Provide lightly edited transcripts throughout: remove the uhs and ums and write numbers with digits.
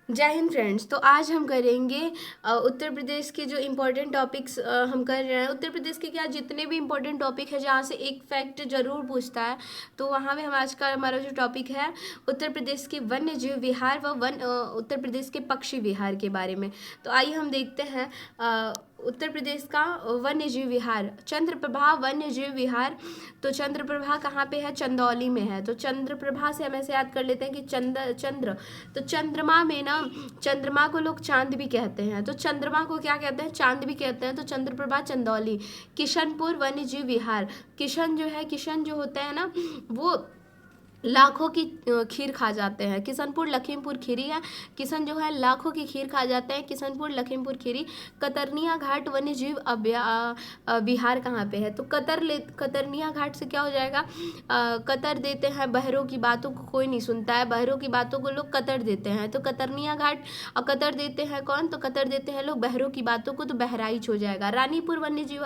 जय हिंद फ्रेंड्स। तो आज हम करेंगे उत्तर प्रदेश के जो इम्पोर्टेंट टॉपिक्स हम कर रहे हैं। उत्तर प्रदेश के क्या जितने भी इम्पोर्टेंट टॉपिक है जहाँ से एक फैक्ट जरूर पूछता है, तो वहाँ में हम आज का हमारा जो टॉपिक है उत्तर प्रदेश के वन्य जीव विहार व उत्तर प्रदेश के पक्षी विहार के बारे में। तो आइए हम देखते हैं उत्तर प्रदेश का वन्य जीव विहार, चंद्रप्रभा वन्य जीव विहार। तो चंद्रप्रभा कहाँ पे है? चंदौली में है। तो चंद्रप्रभा से हम ऐसे याद कर लेते हैं कि चंद्र तो चंद्रमा में ना, चंद्रमा को लोग चांद भी कहते हैं, तो चंद्रमा को क्या कहते हैं? चांद भी कहते हैं। तो चंद्रप्रभा चंदौली। किशनपुर वन्य जीव विहार, किशन जो है, किशन जो होता है ना वो लाखों की खीर खा जाते हैं। किशनपुर लखीमपुर खीरी है, किशन जो है लाखों की खीर खा जाते हैं, किशनपुर लखीमपुर खीरी। कतरनिया घाट वन्य जीव विहार कहाँ पे है? तो कतरनिया घाट से क्या हो जाएगा? कतर देते हैं, बहरों की बातों को कोई नहीं सुनता है, बहरों की बातों को लोग कतर देते हैं। तो कतरनिया घाट, और कतर देते हैं कौन? तो कतर देते हैं लोग बहरों की बातों को, तो बहराइच हो जाएगा। रानीपुर वन्य जीव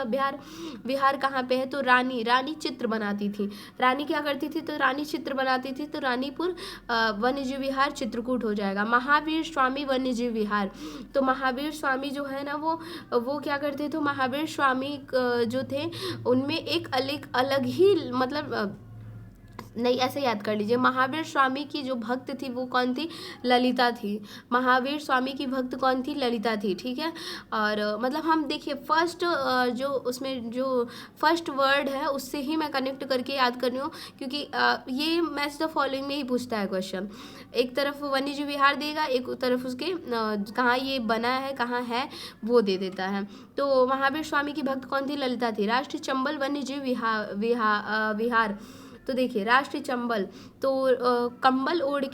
विहार कहाँ पे है? तो रानी चित्र बनाती थी। रानी क्या करती थी? तो रानी चित्र बनाती थी। तो रानीपुर वन्य जीव विहार चित्रकूट हो जाएगा। महावीर स्वामी वन्य जीव विहार, तो महावीर स्वामी जो है ना वो क्या करते थे? तो महावीर स्वामी जो थे उनमें एक अलग ही मतलब नहीं, ऐसे याद कर लीजिए। महावीर स्वामी की जो भक्त थी वो कौन थी? ललिता थी। महावीर स्वामी की भक्त कौन थी? ललिता थी। ठीक है। और मतलब हम देखिए फर्स्ट जो उसमें जो फर्स्ट वर्ड है उससे ही मैं कनेक्ट करके याद कर रही हूँ, क्योंकि ये मैच द फॉलोइंग में ही पूछता है क्वेश्चन। एक तरफ वन्यजीव विहार देगा, एक तरफ उसके कहाँ ये बना है, कहाँ है, वो दे देता है। तो महावीर स्वामी की भक्त कौन थी? ललिता थी। राष्ट्रीय चंबल वन्यजीव विहार। तो देखिए राष्ट्रीय चंबल, तो कंबल ओढ़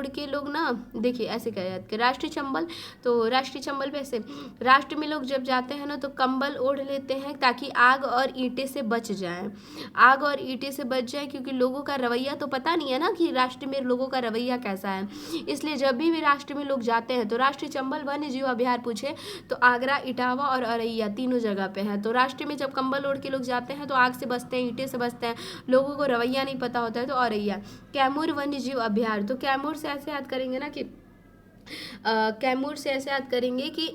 के लोग ना, देखिए ऐसे कह याद के राष्ट्रीय चंबल। तो राष्ट्रीय चंबल पे ऐसे राष्ट्र में लोग जब जाते हैं ना तो कंबल ओढ़ लेते हैं ताकि आग और ईंटे से बच जाएं, आग और ईंटे से बच जाए, क्योंकि लोगों का रवैया तो पता नहीं है ना कि राष्ट्र में लोगों का रवैया कैसा है। इसलिए जब भी राष्ट्र में लोग जाते हैं तो राष्ट्रीय चंबल वन्य जीव अभयारण्य पूछे तो आगरा, इटावा और औरैया तीनों जगह पे है। तो राष्ट्र में जब कंबल ओढ़ के लोग जाते हैं तो आग से बचते हैं, ईंटे से बचते हैं, लोगों को रवैया नहीं पता होता है, तो औरैया। कैमूर वन्य जीव अभयारण्य, तो कैमूर से ऐसे याद करेंगे ना कि कैमूर से ऐसे याद करेंगे कि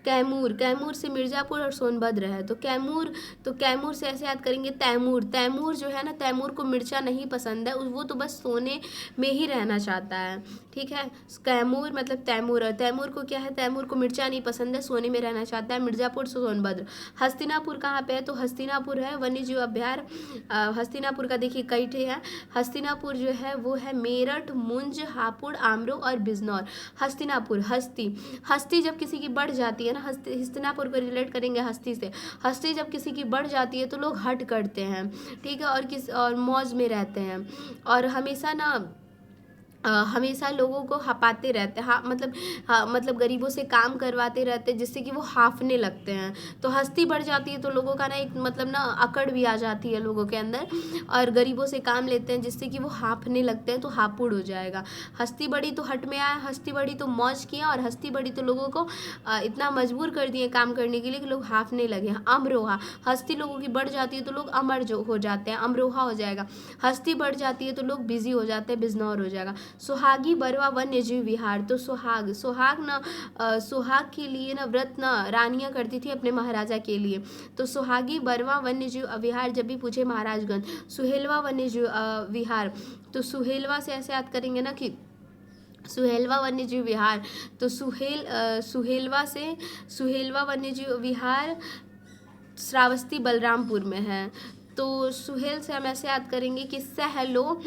कैमूर से मिर्ज़ापुर और सोनभद्र है। तो कैमूर से ऐसे याद करेंगे तैमूर जो है ना, तैमूर को मिर्चा नहीं पसंद है, वो तो बस सोने में ही रहना चाहता है। ठीक है। कैमूर मतलब तैमूर, और तैमूर को क्या है? तैमूर को मिर्चा नहीं पसंद है, सोने में रहना चाहता है। मिर्ज़ापुर सोनभद्र। हस्तिनापुर कहाँ पे है? तो हस्तिनापुर है वन्यजीव अभयारण्य। हस्तिनापुर का देखिए कई ठे है। हस्तिनापुर जो है वो है मेरठ, मुंज, हापुड़, आमरो और बिजनौर। हस्तिनापुर, हस्ती जब किसी की बढ़ जाती है ना, हस्तिनापुर को रिलेट करेंगे हस्ती से। हस्ती जब किसी की बढ़ जाती है तो लोग हट करते हैं। ठीक है। और मौज में रहते हैं, और हमेशा ना हमेशा लोगों को हपाते रहते हैं, मतलब गरीबों से काम करवाते रहते हैं जिससे कि वो हाफने लगते हैं। तो हस्ती बढ़ जाती है तो लोगों का ना एक मतलब ना अकड़ भी आ जाती है लोगों के अंदर, और गरीबों से काम लेते हैं जिससे कि वो हाफने लगते हैं, तो हापुड़ हो जाएगा। हस्ती बढ़ी तो हट में आया, हस्ती बढ़ी तो मौज किया, और हस्ती बढ़ी तो लोगों को इतना मजबूर कर दिए काम करने के लिए कि लोग हाफने लगे। अमरोहा, हस्ती लोगों की बढ़ जाती है तो लोग अमर जो हो जाते हैं, अमरोहा हो जाएगा। हस्ती बढ़ जाती है तो लोग बिजी हो जाते हैं, बिजनौर हो जाएगा। सुहागी बरवा वन्य जीव विहार, तो सुहाग के लिए ना व्रत ना रानियां करती थी अपने महाराजा के लिए। तो सुहागी बरवा वन्य जीव विहार जब भी पूछे महाराजगंज। सुहेलवा वन्य जीव विहार, तो सुहेलवा से ऐसे याद करेंगे ना कि सुहेलवा वन्य जीव विहार। तो सुहेलवा वन्य जीव विहार श्रावस्ती बलरामपुर में है। तो सुहेल से हम ऐसे याद करेंगे कि सहलो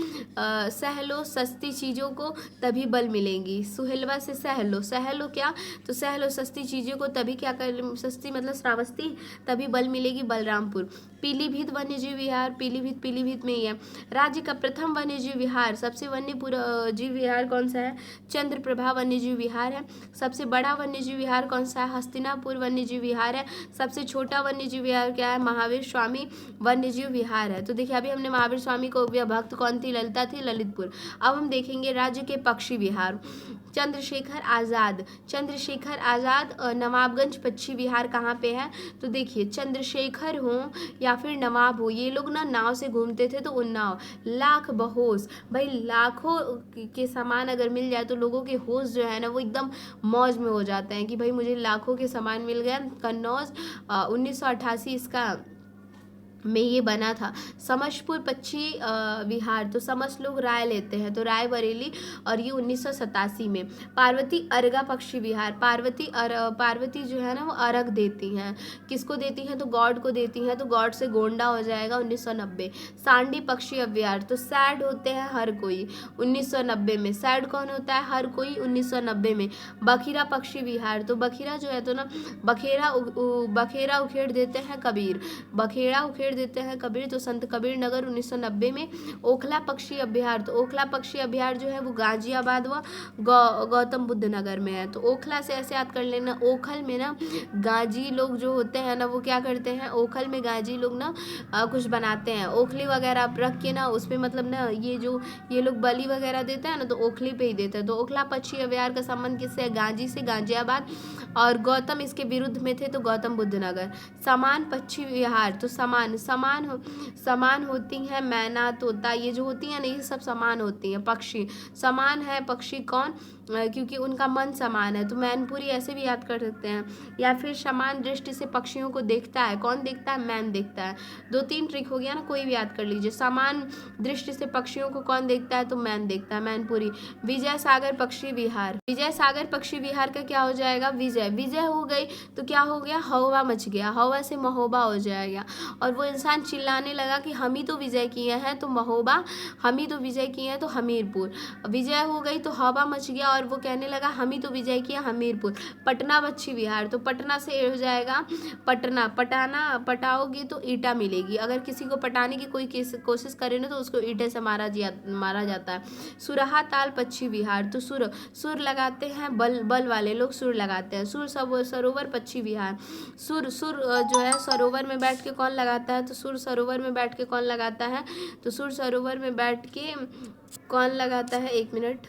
सस्ती चीज़ों को तभी बल मिलेंगी। सुहेलवा से सहलो क्या? तो सहलो सस्ती चीज़ों को तभी क्या कर, सस्ती मतलब श्रावस्ती, तभी बल मिलेगी बलरामपुर। पीलीभीत वन्यजीव विहार, पीलीभीत में ही है। राज्य का प्रथम वन्यजीव विहार, सबसे जीव विहार कौन सा है? चंद्रप्रभा वन्यजीव विहार है। सबसे बड़ा वन्यजीव विहार कौन सा है? हस्तिनापुर वन्यजीव विहार है। सबसे छोटा वन्यजीव विहार क्या है? महावीर स्वामी वन्यजीव विहार है। तो देखिए अभी हमने महावीर स्वामी को भक्त कौन थी? ललिता थी, ललितपुर। अब हम देखेंगे राज्य के पक्षी विहार। चंद्रशेखर आज़ाद नवाबगंज पक्षी विहार कहाँ पे है? तो देखिए चंद्रशेखर हो या फिर नवाब हो, ये लोग ना नाव से घूमते थे तो उन्नाव। लाख बहोश, भाई लाखों के सामान अगर मिल जाए तो लोगों के होश जो है ना वो एकदम मौज में हो जाते हैं कि भाई मुझे लाखों के सामान मिल गया। कन्नौज 1988 इसका में ये बना था। समशपुर पक्षी विहार, तो समस लोग राय लेते हैं तो रायबरेली, और ये 1987 में। पार्वती अर्गा पक्षी विहार, पार्वती जो है ना वो अर्घ देती हैं, किसको देती हैं तो गॉड को देती हैं, तो गॉड से गोंडा हो जाएगा 1990। सांडी पक्षी अभ्यार, तो सैड होते हैं हर कोई 1990 में। सैड कौन होता है, हर कोई 1990 में। बखीरा पक्षी विहार, तो बखीरा जो है तो ना बखेरा उखेड़ देते हैं कबीर, बखेड़ा उखेड़ देते हैं कबीर, तो संत कबीर नगर 1990 में। ओखला पक्षी अभ्यार, तो ओखला पक्षी अभ्यार जो है वो गाजियाबाद व गौतम बुद्ध नगर में है। तो ओखला से ऐसे याद कर लेना, ओखल में ना गाजी लोग जो होते हैं ना वो क्या करते हैं, ओखल में गाजी लोग ना कुछ बनाते हैं, ओखली वगैरह रख के ना उसपे मतलब ना ये लोग बलि वगैरह देते हैं ना तो ओखली पे ही देते हैं। तो ओखला पक्षी अभ्यार का संबंध किससे है, गाजी से, गाजियाबाद, और गौतम इसके विरुद्ध में थे तो गौतम बुद्ध नगर। समान पक्षी विहार, तो समान होती हैं मैना, तोता, ये जो होती हैं ना ये सब समान होती हैं पक्षी। समान है पक्षी कौन, क्योंकि उनका मन समान है, तो मैनपुरी ऐसे भी याद कर सकते हैं। या फिर समान दृष्टि से पक्षियों को देखता है, कौन देखता है, मैन देखता है। 2-3 ट्रिक हो गया ना, कोई भी याद कर लीजिए। समान दृष्टि से पक्षियों को कौन देखता है, तो मैन देखता है, मैनपुरी। विजय सागर पक्षी विहार, विजय सागर पक्षी विहार का क्या हो जाएगा, विजय हो गई तो क्या हो गया, हवा मच गया, हवा से महोबा हो जाएगा। और वो इंसान चिल्लाने लगा कि हम ही तो विजय किए हैं, तो महोबा, हम ही तो विजय किए हैं, तो हमीरपुर। विजय हो गई तो हवा मच गया और वो कहने लगा हम ही तो विजय किया, हमीरपुर। पटना पक्षी विहार, तो पटना से हो जाएगा पटना, पटाओगे तो ईटा मिलेगी, अगर किसी को पटाने की कोई कोशिश करे ना तो उसको ईटे से मारा जाता है। सुरहा ताल पक्षी विहार, तो सुर लगाते हैं बल वाले लोग सुर लगाते हैं। सुर सरोवर पक्षी विहार, सुर जो है सरोवर में बैठ के कौन लगाता है, तो सुर सरोवर में बैठ के कौन लगाता है, तो सुर सरोवर में बैठ के कौन लगाता है, 1 मिनट।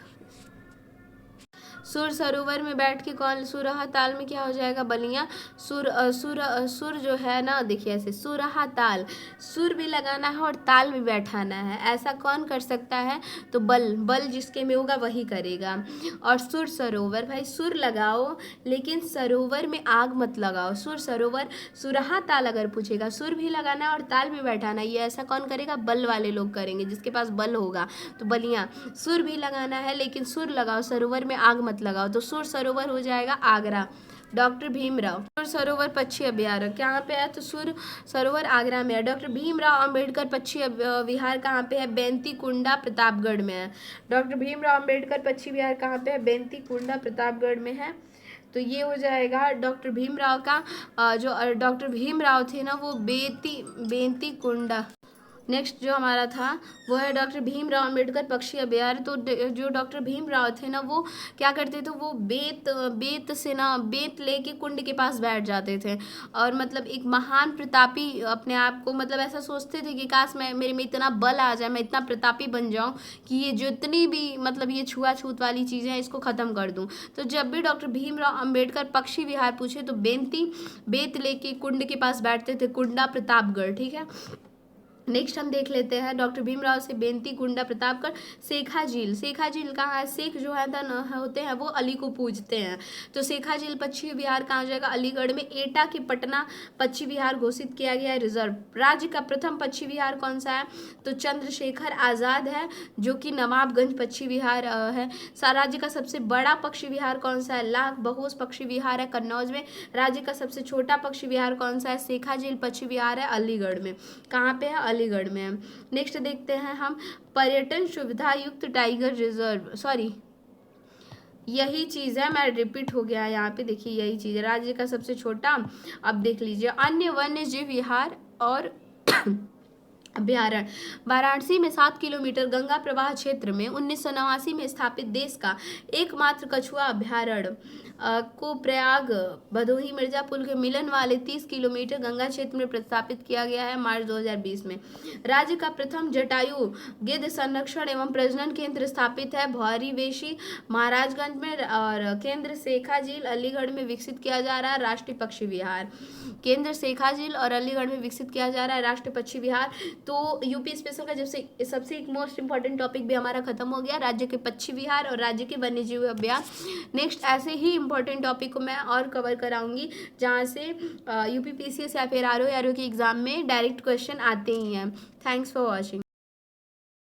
सुर सरोवर में बैठ के कौन, सुरहा ताल में क्या हो जाएगा, बलियां। सुर जो है ना देखिए ऐसे, सुरहा ताल, सुर भी लगाना है और ताल भी बैठाना है, ऐसा कौन कर सकता है, तो बल जिसके में होगा वही करेगा। और सुर सरोवर, भाई सुर लगाओ लेकिन सरोवर में आग मत लगाओ। सुर सरोवर, सुरहा ताल अगर पूछेगा, सुर भी लगाना है और ताल भी बैठाना, ये ऐसा कौन करेगा, बल वाले लोग करेंगे, जिसके पास बल होगा, तो बलियां। सुर भी लगाना है लेकिन सुर लगाओ, सरोवर में आग मत लगाओ, तो सुर सरोवर हो जाएगा आगरा। डॉक्टर भीमराव, सुर सरोवर पक्षी अभ्यारण्य कहाँ पे है, तो सुर सरोवर आगरा में है। डॉक्टर भीमराव अंबेडकर पक्षी विहार कहाँ पे है, बेंती कुंडा प्रतापगढ़ में है। डॉक्टर भीमराव अंबेडकर पक्षी विहार कहाँ पे है, बेंती कुंडा प्रतापगढ़ में है। तो ये हो जाएगा डॉक्टर भीमराव का, जो डॉक्टर भीमराव थे ना वो बेंती कुंडा। नेक्स्ट जो हमारा था वो है डॉक्टर भीमराव अंबेडकर पक्षी अभ्यारण्य। तो जो डॉक्टर भीमराव थे ना वो क्या करते थे, वो बेत से ना बेत लेके कुंड के पास बैठ जाते थे, और मतलब एक महान प्रतापी अपने आप को मतलब ऐसा सोचते थे कि काश मेरे में इतना बल आ जाए, मैं इतना प्रतापी बन जाऊं कि ये जितनी भी मतलब ये छुआछूत वाली चीज़ें हैं इसको ख़त्म कर दूं। तो जब भी डॉक्टर भीमराव अंबेडकर पक्षी विहार पूछे तो बेत लेके कुंड के पास बैठते थे, कुंडा प्रतापगढ़, ठीक है। नेक्स्ट हम देख लेते हैं डॉक्टर भीमराव से बेंती कुंडा प्रतापगढ़। सेखा झील कहाँ है, शेख जो है होते हैं वो अली को पूजते हैं, तो सेखा झील पक्षी विहार कहाँ जाएगा, अलीगढ़ में। एटा की पटना पक्षी विहार घोषित किया गया है रिजर्व। राज्य का प्रथम पक्षी विहार कौन सा है, तो चंद्रशेखर आज़ाद है, जो कि नवाबगंज पक्षी विहार है। राज्य का सबसे बड़ा पक्षी विहार कौन सा है, लाख बहोश पक्षी विहार है कन्नौज में। राज्य का सबसे छोटा पक्षी विहार कौन सा है, सेखा झील पक्षी विहार है अलीगढ़ में। कहाँ पे है, अलीगढ़ में। नेक्स्ट देखते हैं हम पर्यटन सुविधा युक्त टाइगर रिजर्व, सॉरी यही चीज़ है, मैं रिपीट हो गया यहाँ पे, देखिए यही चीज़ है। राज्य का सबसे छोटा, अब देख लीजिए अन्य वन्य जीव विहार और अभ्यारण्य। वाराणसी में 7 किलोमीटर गंगा प्रवाह क्षेत्र में 1989 में स्थापित देश का एकमात्र कछुआ अभ्यारण्य को प्रयाग भदोही मिर्जापुर के मिलन वाले 30 किलोमीटर गंगा क्षेत्र में प्रस्तापित किया गया है मार्च 2020 में। राज्य का प्रथम जटायु गिद्ध संरक्षण एवं प्रजनन केंद्र स्थापित है भौरीवेशी महाराजगंज में, और केंद्र शेखा झील अलीगढ़ में विकसित किया जा रहा है राष्ट्रीय पक्षी विहार। केंद्र शेखा झील और अलीगढ़ में विकसित किया जा रहा है राष्ट्रीय पक्षी विहार। तो यूपी स्पेशल का जब से सबसे एक मोस्ट इंपॉर्टेंट टॉपिक भी हमारा खत्म हो गया, राज्य के पक्षी विहार और राज्य के वन्यजीव अभ्यास। नेक्स्ट ऐसे ही इंपॉर्टेंट टॉपिक को मैं और कवर कराऊंगी जहाँ से यूपी पीसीएस या फिर आरओ की एग्जाम में डायरेक्ट क्वेश्चन आते ही हैं। Thanks for watching.